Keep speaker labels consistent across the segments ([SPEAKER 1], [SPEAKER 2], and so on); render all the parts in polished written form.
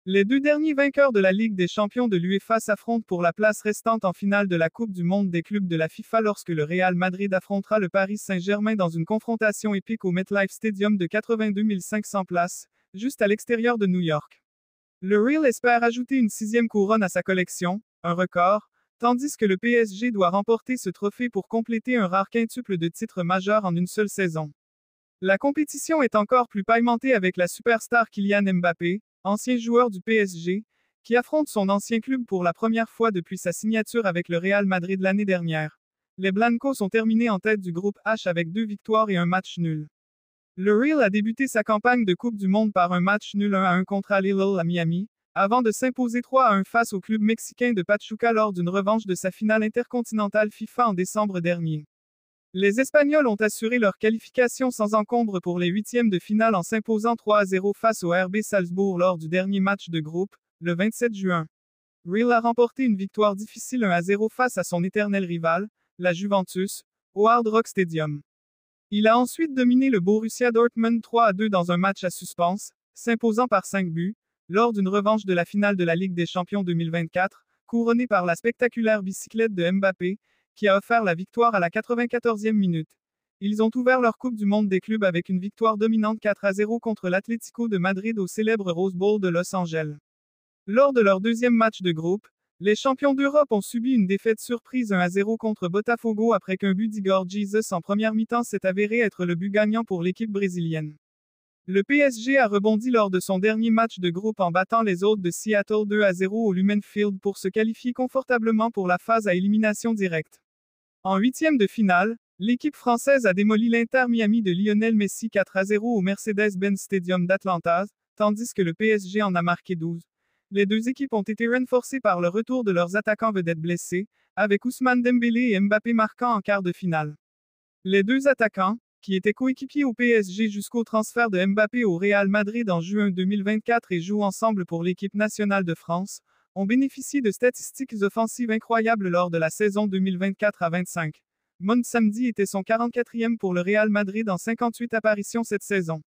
[SPEAKER 1] Les deux derniers vainqueurs de la Ligue des champions de l'UEFA s'affrontent pour la place restante en finale de la Coupe du monde des clubs de la FIFA lorsque le Real Madrid affrontera le Paris Saint-Germain dans une confrontation épique au MetLife Stadium de 82 500 places, juste à l'extérieur de New York. Le Real espère ajouter une sixième couronne à sa collection, un record, tandis que le PSG doit remporter ce trophée pour compléter un rare quintuple de titres majeurs en une seule saison. La compétition est encore plus pailletée avec la superstar Kylian Mbappé, ancien joueur du PSG, qui affronte son ancien club pour la première fois depuis sa signature avec le Real Madrid l'année dernière. Les Blancos sont terminés en tête du groupe H avec 2 victoires et un match nul. Le Real a débuté sa campagne de Coupe du Monde par un match nul 1-1 contre Al Hilal à Miami, avant de s'imposer 3-1 face au club mexicain de Pachuca lors d'une revanche de sa finale intercontinentale FIFA en décembre dernier. Les Espagnols ont assuré leur qualification sans encombre pour les huitièmes de finale en s'imposant 3-0 face au RB Salzbourg lors du dernier match de groupe, le 27 juin. Real a remporté une victoire difficile 1-0 face à son éternel rival, la Juventus, au Hard Rock Stadium. Il a ensuite dominé le Borussia Dortmund 3-2 dans un match à suspense, s'imposant par 5 buts, lors d'une revanche de la finale de la Ligue des champions 2024, couronnée par la spectaculaire bicyclette de Mbappé, qui a offert la victoire à la 94e minute. Ils ont ouvert leur Coupe du monde des clubs avec une victoire dominante 4-0 contre l'Atlético de Madrid au célèbre Rose Bowl de Los Angeles. Lors de leur deuxième match de groupe, les champions d'Europe ont subi une défaite surprise 1-0 contre Botafogo après qu'un but d'Igor Jesus en première mi-temps s'est avéré être le but gagnant pour l'équipe brésilienne. Le PSG a rebondi lors de son dernier match de groupe en battant les hôtes de Seattle 2-0 au Lumen Field pour se qualifier confortablement pour la phase à élimination directe. En huitième de finale, l'équipe française a démoli l'Inter Miami de Lionel Messi 4-0 au Mercedes-Benz Stadium d'Atlanta, tandis que le PSG en a marqué 12. Les deux équipes ont été renforcées par le retour de leurs attaquants vedettes blessés, avec Ousmane Dembélé et Mbappé marquant en quart de finale. Les deux attaquants, qui étaient coéquipiers au PSG jusqu'au transfert de Mbappé au Real Madrid en juin 2024 et jouent ensemble pour l'équipe nationale de France, ont bénéficié de statistiques offensives incroyables lors de la saison 2024-25. Mohamed Samdi était son 44e pour le Real Madrid en 58 apparitions cette saison.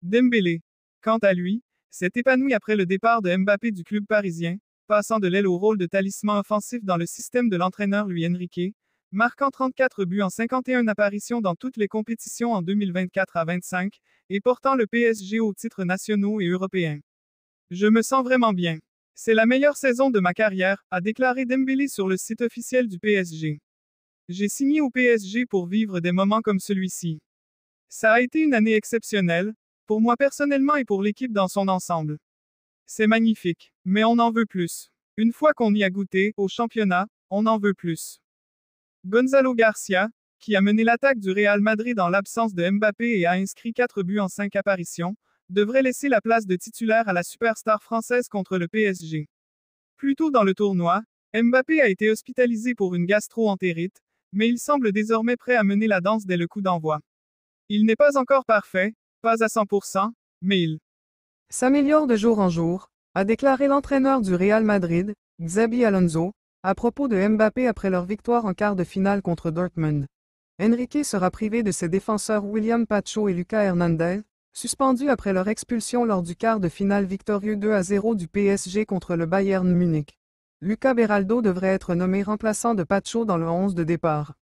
[SPEAKER 1] Dembélé, quant à lui, s'est épanoui après le départ de Mbappé du club parisien, passant de l'aile au rôle de talisman offensif dans le système de l'entraîneur Luis Enrique, marquant 34 buts en 51 apparitions dans toutes les compétitions en 2024-25, et portant le PSG aux titres nationaux et européens. Je me sens vraiment bien. C'est la meilleure saison de ma carrière, a déclaré Dembélé sur le site officiel du PSG. J'ai signé au PSG pour vivre des moments comme celui-ci. Ça a été une année exceptionnelle, pour moi personnellement et pour l'équipe dans son ensemble. C'est magnifique, mais on en veut plus. Une fois qu'on y a goûté, au championnat, on en veut plus. Gonzalo Garcia, qui a mené l'attaque du Real Madrid en l'absence de Mbappé et a inscrit 4 buts en 5 apparitions, devrait laisser la place de titulaire à la superstar française contre le PSG. Plus tôt dans le tournoi, Mbappé a été hospitalisé pour une gastro-entérite, mais il semble désormais prêt à mener la danse dès le coup d'envoi. Il n'est pas encore parfait, pas à 100%, mais il
[SPEAKER 2] s'améliore de jour en jour, a déclaré l'entraîneur du Real Madrid, Xabi Alonso, à propos de Mbappé après leur victoire en quart de finale contre Dortmund. Enrique sera privé de ses défenseurs William Pacho et Lucas Hernandez, suspendus après leur expulsion lors du quart de finale victorieux 2-0 du PSG contre le Bayern Munich. Lucas Beraldo devrait être nommé remplaçant de Pacho dans le 11 de départ.